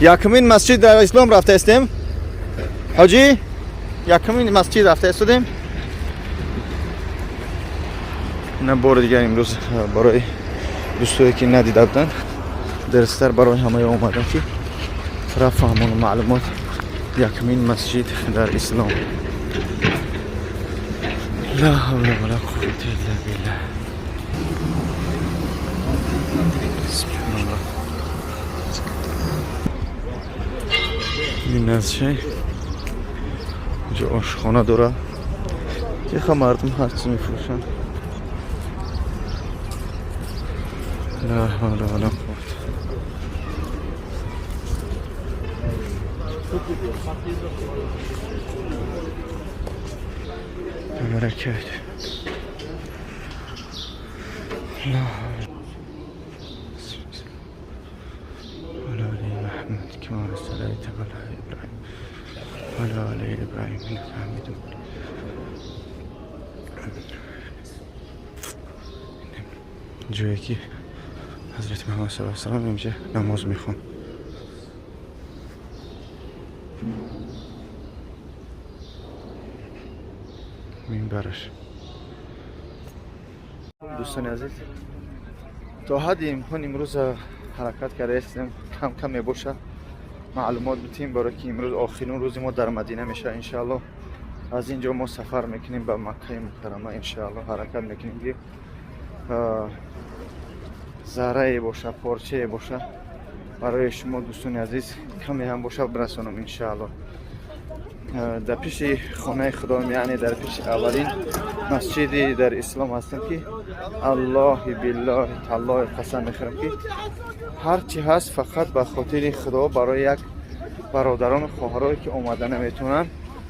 یکمین مسجد در اسلام رفته هستیم. حاجی یکمین مسجد رفته هستیم. نه بار دیگه امروز برای دوستایی که ندیده بودن درستر برای همه اومدم که رفهمون معلومات یکمین مسجد در اسلام. لا حول ولا قوة الا بالله. سبحان الله. این نزشه اینجا آشخانه داره که خب مردم هر چیز میفروشن. لا حول ولا قوة. برکت. لا ولا آل محمد كما صليت على إبراهيم وعلى آل إبراهيم إنك حميد مجيد. جایی که حضرت محمد صلی الله علیه و سلم اینجا نماز میخوان. منبرش. دوستان عزیز تا حد امکان امروز حرکت کرده هستیم. کم کم میباشه معلومات بتیم برای که امروز آخرین روز ما در مدینه میشه. انشاءالله از اینجا ما سفر میکنیم به مکه مکرمه. انشاءالله حرکت میکنیم که ذره باشه پارچه باشه برای شما دوستان عزیز کمی هم باشه برسونم انشاءالله. در پیش خانه خدا یعنی در پیش اولین مسجدی در اسلام هستم که الله بالله تعالی قسم میخورم که هر چی هست فقط به خاطر خدا برای یک برادران و خواهرایی که اومده نمیتونن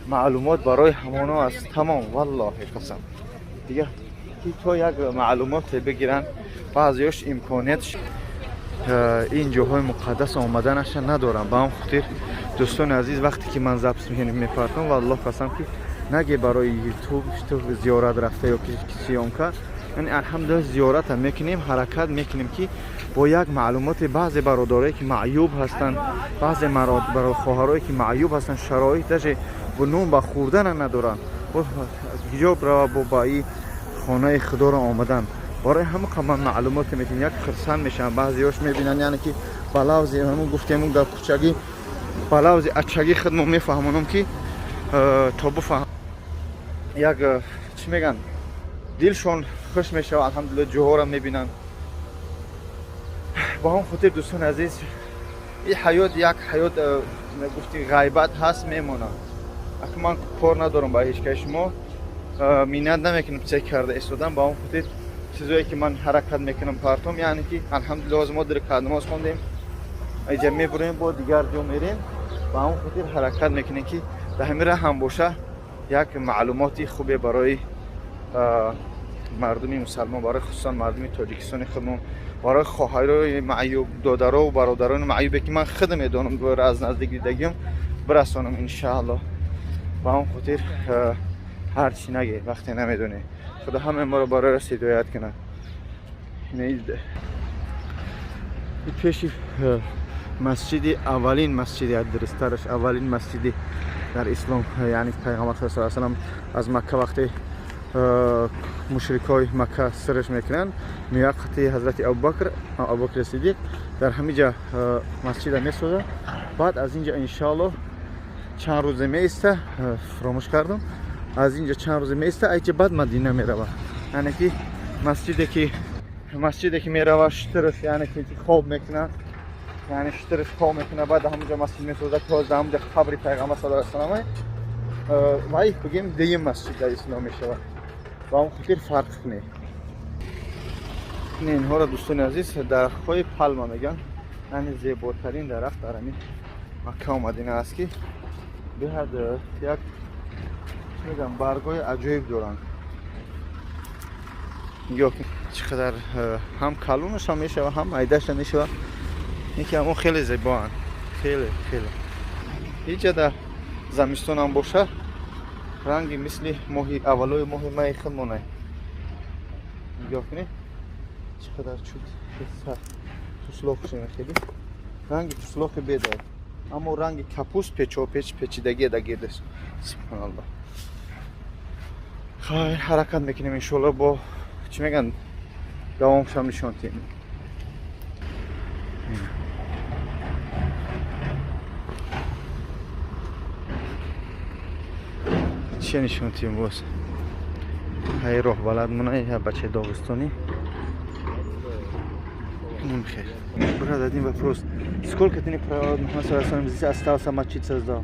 معلومات برای همانا است. تمام والله قسم دیگه که تا یک معلومات بگیرن بعضیاش امکانیتش این جاهای مقدس آمدنش ندارم. با هم خاطر دوستان عزیز وقتی که من ضبط میپرتم والله قسم که نگه برای یوتیوب تو زیارت رفته یا کسی که یعنی الحمدلله زیارت هم میکنیم حرکت میکنیم که با یک معلومات بعضی برادرایی که معیوب هستن بعضی برای خواهرایی که معیوب هستن شرایطش و نون با خوردن ندارن و حجاب را با این خانه خدا را آمدن برای همه قمان معلومات میتونن یک خرسان میشن. بعضیاش میبینن یعنی که بلاوزی همون گفتیم در کوچگی بلاوزی اچگی خودمون میفهمونم که تا بفهم یک چی میگن دلشون خوش میشه و الحمدلله جوها را میبینن. با هم خاطر دوستان عزیز این حیات یک حیات گفتی غیبت هست میمونه. اگه من کار ندارم با هیچ که شما مینت نمیکنم چک کرده استودم. با هم خاطر چیزایی که من حرکت میکنم پرتم یعنی که الحمدلله از ما در نماز خوندیم اینجا میبریم با دیگر جا میریم و همون خاطر حرکت میکنیم که به همین راه هم باشه یک معلوماتی خوبه برای مردمی مسلمان برای خصوصا مردمی تاجیکستان خودمون برای خواهرای معیوب دادرها و برادران معیوبی که من خود میدونم برای از نزدیک دیدگیم برسانم انشاءالله. و همون خاطر هر چی نگه وقتی نمیدونه خدا همه ما رو برای هدایت کنه. این پیش مسجد اولین مسجد درسترش اولین مسجد در اسلام یعنی پیغمبر صلی الله علیه و سلم از مکه وقتی مشرکای مکه سرش میکنن میوقت حضرت ابوبکر صدیق در همینجا مسجد میسازه. بعد از اینجا انشاءالله چند روز میسته فراموش کردم از اینجا چند روز میسته ایچه بعد مدینه میروه یعنی که مسجدی که میروه شطرف یعنی که خواب میکنه یعنی شطرف خواب میکنه بعد همونجا مسجد میسازه که از همونجا قبر پیغمبر صلی الله علیه و سلم وای بگیم دیگه مسجد در اسلام میشه و اون خاطر فرق کنه. اینها را دوستان عزیز درخت‌های پالما میگن یعنی زیباترین درخت در همین مکه و مدینه است که به حد یک میگم برگای عجیب دارن. یا چقدر هم کلونش هم میشه و هم عیدش هم میشه. این که همون خیلی زیبا خیلی هیچ در زمستان هم باشه رنگی مثل ماهی اولای ماه می خودمونه. نگاه کنید چقدر چود تسلاخ شده خیلی رنگ تسلاخ بیدار اما رنگ کپوس پیچ پیچیدگی دگیرده. سبحان الله. خیر حرکت میکنیم انشالله با چی میگن دوامش هم نشون تیم. چه نشون تیم باز های راه بلد منه یا بچه داغستانی نمیخیر. Брат, один вопрос. Сколько ты не провел Мухаммад саллаллаху здесь остался мочить создал?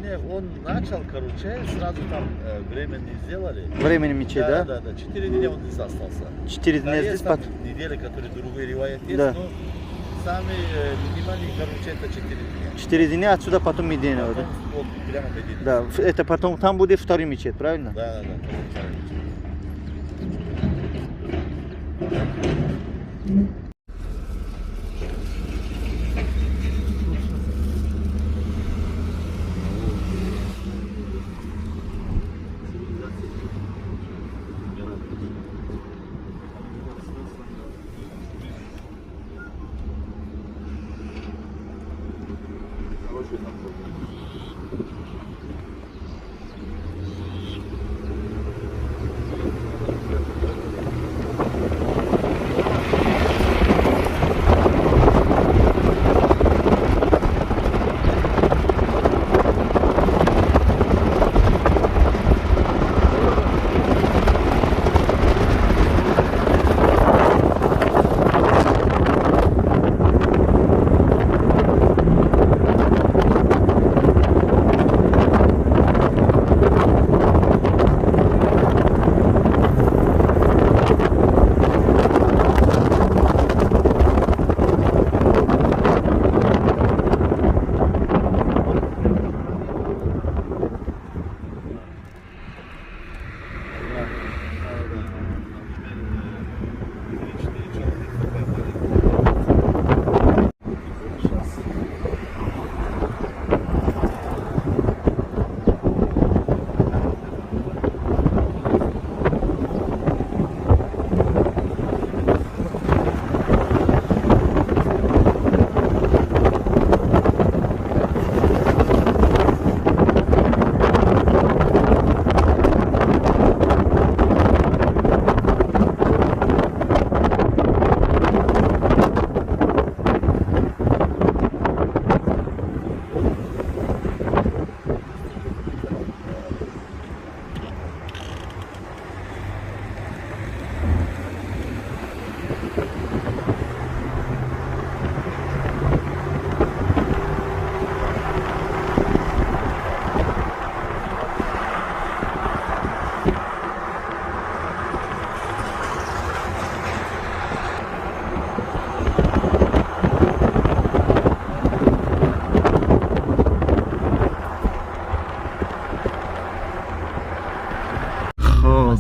Не, он начал, короче, сразу там временный сделали. Временный мечеть, да? Да. 4 дня он здесь остался. 4 дня здесь под... Недели, которые другой риваят есть, Да. но самый минимальный, короче, это 4 дня. 4 дня отсюда потом Медина, да? Вот прямо Медина. Да, это потом там будет второй мечеть, правильно? Да.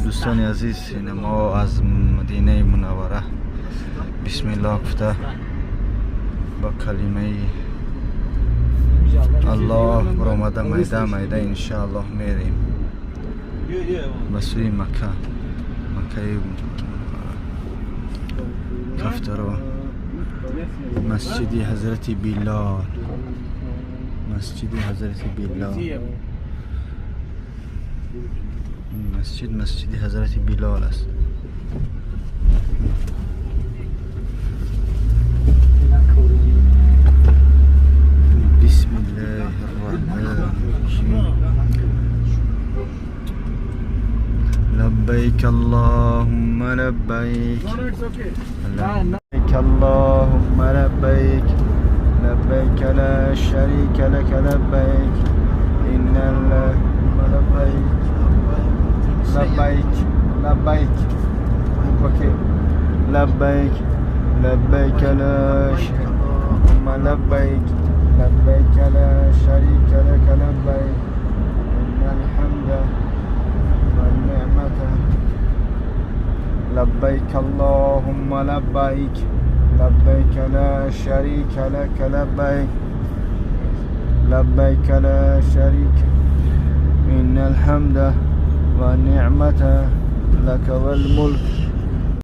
دوستان عزیز ما از مدینه منوره بسم الله گفته با کلمه الله برآمده میده انشاءالله میریم به سوی مکه کفترو مسجد حضرت بلال مسجد حضرت بلال است. بسم الله الرحمن الرحیم. لبیک اللهم لبیک لبیک اللهم لبیک لبیک لا شریک لك لبیک ان الله لبیک لبیک اوکی لبیک لبیک لا لبیک لا شریک لك لبیک ان الحمد والنعمة لبیک اللهم لبیک لبیک لا شریک لك لبیک لا شریک ان الحمد والنعمة لك والملك